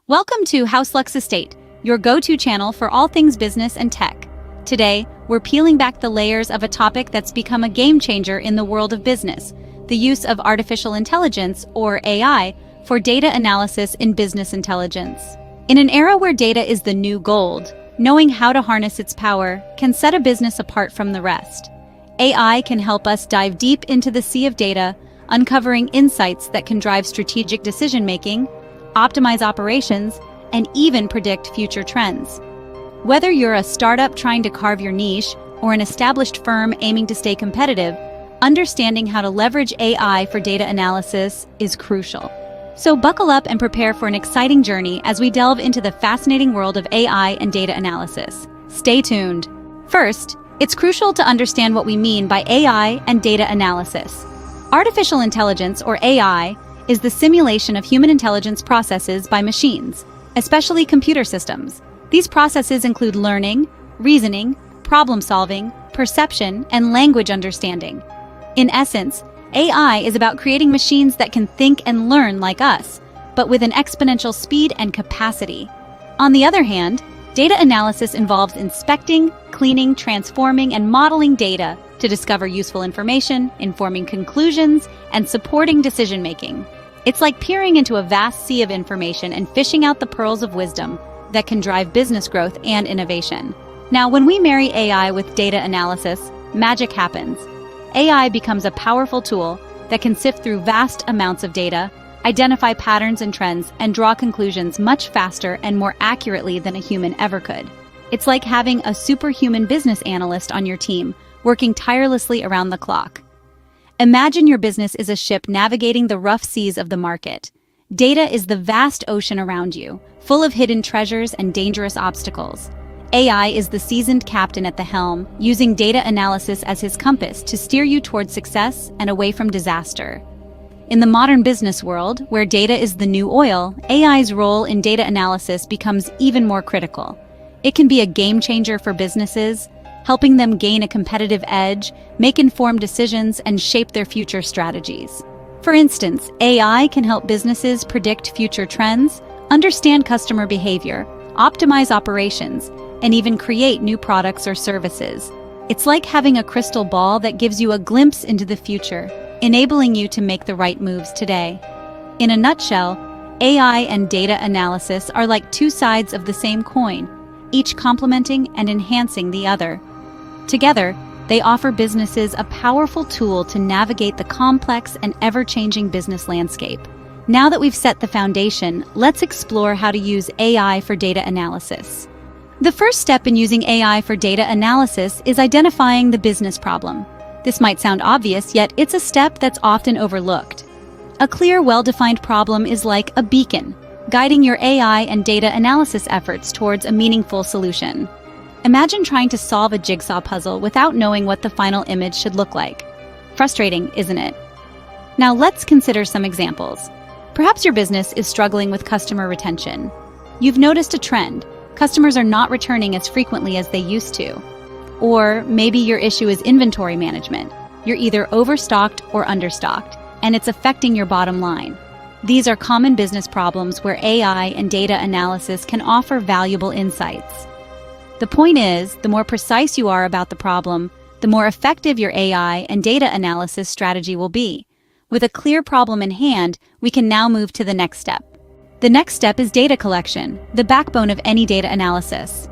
Welcome to HouseLux Estate, your go-to channel for all things business and tech. Today, we're peeling back the layers of a topic that's become a game changer in the world of business, the use of artificial intelligence, or AI, for data analysis in business intelligence. In an era where data is the new gold, knowing how to harness its power can set a business apart from the rest. AI can help us dive deep into the sea of data, uncovering insights that can drive strategic decision-making, optimize operations, and even predict future trends. Whether you're a startup trying to carve your niche or an established firm aiming to stay competitive, understanding how to leverage AI for data analysis is crucial. So buckle up and prepare for an exciting journey as we delve into the fascinating world of AI and data analysis. Stay tuned. First, it's crucial to understand what we mean by AI and data analysis. Artificial intelligence, or AI, is the simulation of human intelligence processes by machines, especially computer systems. These processes include learning, reasoning, problem-solving, perception, and language understanding. In essence, AI is about creating machines that can think and learn like us, but with an exponential speed and capacity. On the other hand, data analysis involves inspecting, cleaning, transforming, and modeling data to discover useful information, informing conclusions, and supporting decision-making. It's like peering into a vast sea of information and fishing out the pearls of wisdom that can drive business growth and innovation. Now, when we marry AI with data analysis, magic happens. AI becomes a powerful tool that can sift through vast amounts of data, identify patterns and trends, and draw conclusions much faster and more accurately than a human ever could. It's like having a superhuman business analyst on your team, working tirelessly around the clock. Imagine your business is a ship navigating the rough seas of the market. Data is the vast ocean around you, full of hidden treasures and dangerous obstacles. AI is the seasoned captain at the helm, using data analysis as his compass to steer you toward success and away from disaster. In the modern business world, where data is the new oil, AI's role in data analysis becomes even more critical. It can be a game changer for businesses, helping them gain a competitive edge, make informed decisions, and shape their future strategies. For instance, AI can help businesses predict future trends, understand customer behavior, optimize operations, and even create new products or services. It's like having a crystal ball that gives you a glimpse into the future, enabling you to make the right moves today. In a nutshell, AI and data analysis are like two sides of the same coin, each complementing and enhancing the other. Together, they offer businesses a powerful tool to navigate the complex and ever-changing business landscape. Now that we've set the foundation, let's explore how to use AI for data analysis. The first step in using AI for data analysis is identifying the business problem. This might sound obvious, yet it's a step that's often overlooked. A clear, well-defined problem is like a beacon, guiding your AI and data analysis efforts towards a meaningful solution. Imagine trying to solve a jigsaw puzzle without knowing what the final image should look like. Frustrating, isn't it? Now let's consider some examples. Perhaps your business is struggling with customer retention. You've noticed a trend. Customers are not returning as frequently as they used to. Or maybe your issue is inventory management. You're either overstocked or understocked, and it's affecting your bottom line. These are common business problems where AI and data analysis can offer valuable insights. The point is, the more precise you are about the problem, the more effective your AI and data analysis strategy will be. With a clear problem in hand, we can now move to the next step. The next step is data collection, the backbone of any data analysis.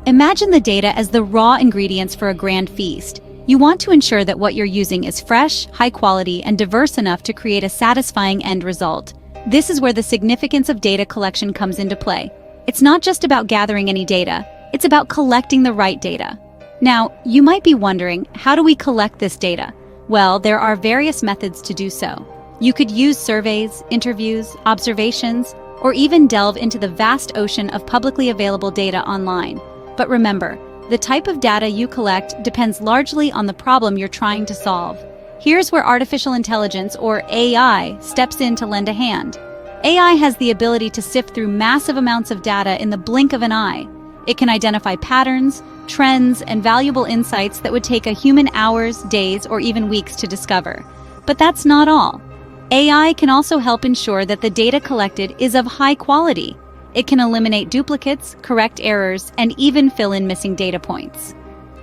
Imagine the data as the raw ingredients for a grand feast. You want to ensure that what you're using is fresh, high quality, and diverse enough to create a satisfying end result. This is where the significance of data collection comes into play. It's not just about gathering any data. It's about collecting the right data. Now, you might be wondering, how do we collect this data? Well, there are various methods to do so. You could use surveys, interviews, observations, or even delve into the vast ocean of publicly available data online. But remember, the type of data you collect depends largely on the problem you're trying to solve. Here's where artificial intelligence, or AI, steps in to lend a hand. AI has the ability to sift through massive amounts of data in the blink of an eye. It can identify patterns, trends, and valuable insights that would take a human hours, days, or even weeks to discover. But that's not all. AI can also help ensure that the data collected is of high quality. It can eliminate duplicates, correct errors, and even fill in missing data points.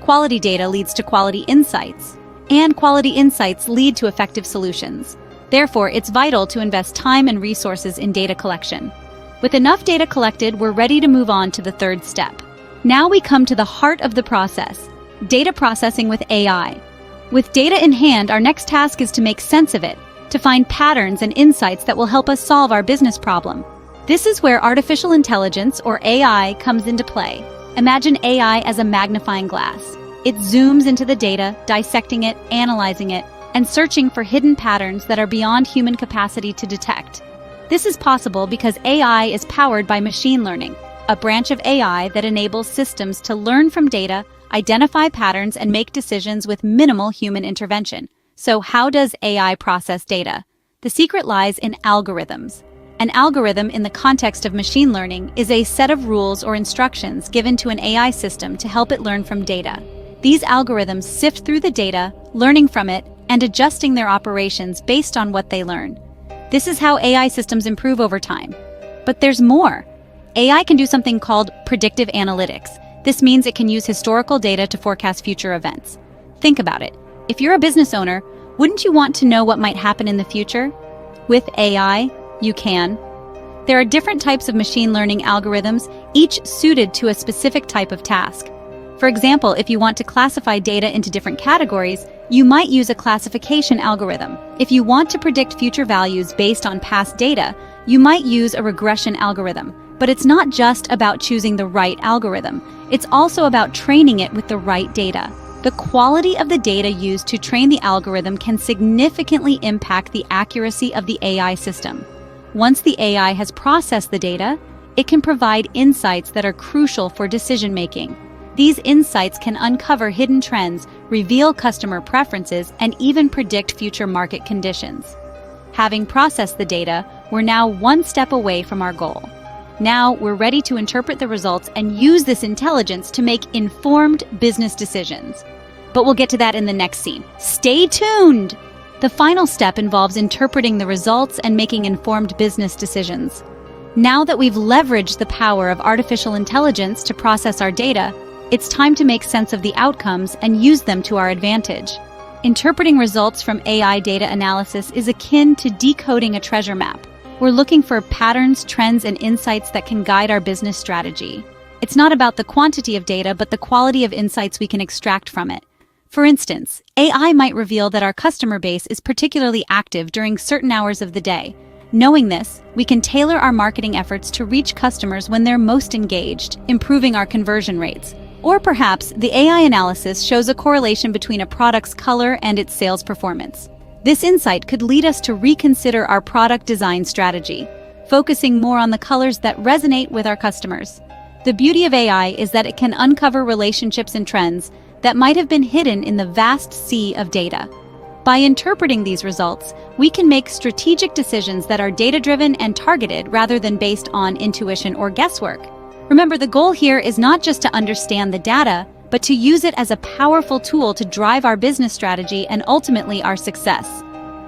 Quality data leads to quality insights, and quality insights lead to effective solutions. Therefore, it's vital to invest time and resources in data collection. With enough data collected, we're ready to move on to the third step. Now we come to the heart of the process, data processing with AI. With data in hand, our next task is to make sense of it, to find patterns and insights that will help us solve our business problem. This is where artificial intelligence, or AI, comes into play. Imagine AI as a magnifying glass. It zooms into the data, dissecting it, analyzing it, and searching for hidden patterns that are beyond human capacity to detect. This is possible because AI is powered by machine learning, a branch of AI that enables systems to learn from data, identify patterns, and make decisions with minimal human intervention. So how does AI process data? The secret lies in algorithms. An algorithm in the context of machine learning is a set of rules or instructions given to an AI system to help it learn from data. These algorithms sift through the data, learning from it, and adjusting their operations based on what they learn. This is how AI systems improve over time. But there's more. AI can do something called predictive analytics. This means it can use historical data to forecast future events. Think about it. If you're a business owner, wouldn't you want to know what might happen in the future? With AI, you can. There are different types of machine learning algorithms, each suited to a specific type of task. For example, if you want to classify data into different categories, you might use a classification algorithm. If you want to predict future values based on past data, you might use a regression algorithm. But it's not just about choosing the right algorithm. It's also about training it with the right data. The quality of the data used to train the algorithm can significantly impact the accuracy of the AI system. Once the AI has processed the data, it can provide insights that are crucial for decision-making. These insights can uncover hidden trends, reveal customer preferences, and even predict future market conditions. Having processed the data, we're now one step away from our goal. Now we're ready to interpret the results and use this intelligence to make informed business decisions. But we'll get to that in the next scene. Stay tuned! The final step involves interpreting the results and making informed business decisions. Now that we've leveraged the power of artificial intelligence to process our data, it's time to make sense of the outcomes and use them to our advantage. Interpreting results from AI data analysis is akin to decoding a treasure map. We're looking for patterns, trends, and insights that can guide our business strategy. It's not about the quantity of data, but the quality of insights we can extract from it. For instance, AI might reveal that our customer base is particularly active during certain hours of the day. Knowing this, we can tailor our marketing efforts to reach customers when they're most engaged, improving our conversion rates. Or perhaps the AI analysis shows a correlation between a product's color and its sales performance. This insight could lead us to reconsider our product design strategy, focusing more on the colors that resonate with our customers. The beauty of AI is that it can uncover relationships and trends that might have been hidden in the vast sea of data. By interpreting these results, we can make strategic decisions that are data-driven and targeted rather than based on intuition or guesswork. Remember, the goal here is not just to understand the data, but to use it as a powerful tool to drive our business strategy and ultimately our success.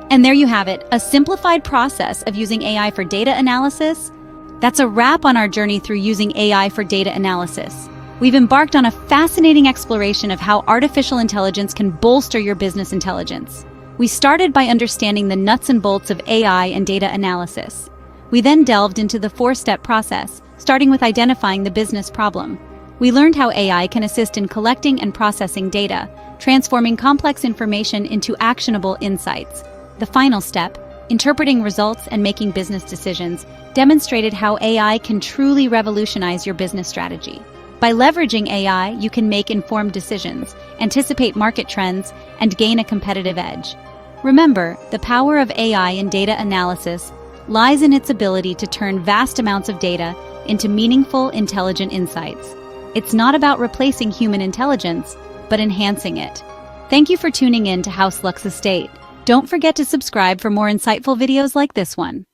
And there you have it, a simplified process of using AI for data analysis. That's a wrap on our journey through using AI for data analysis. We've embarked on a fascinating exploration of how artificial intelligence can bolster your business intelligence. We started by understanding the nuts and bolts of AI and data analysis. We then delved into the four-step process, starting with identifying the business problem. We learned how AI can assist in collecting and processing data, transforming complex information into actionable insights. The final step, interpreting results and making business decisions, demonstrated how AI can truly revolutionize your business strategy. By leveraging AI, you can make informed decisions, anticipate market trends, and gain a competitive edge. Remember, the power of AI in data analysis lies in its ability to turn vast amounts of data into meaningful, intelligent insights. It's not about replacing human intelligence, but enhancing it. Thank you for tuning in to House Lux Estate. Don't forget to subscribe for more insightful videos like this one.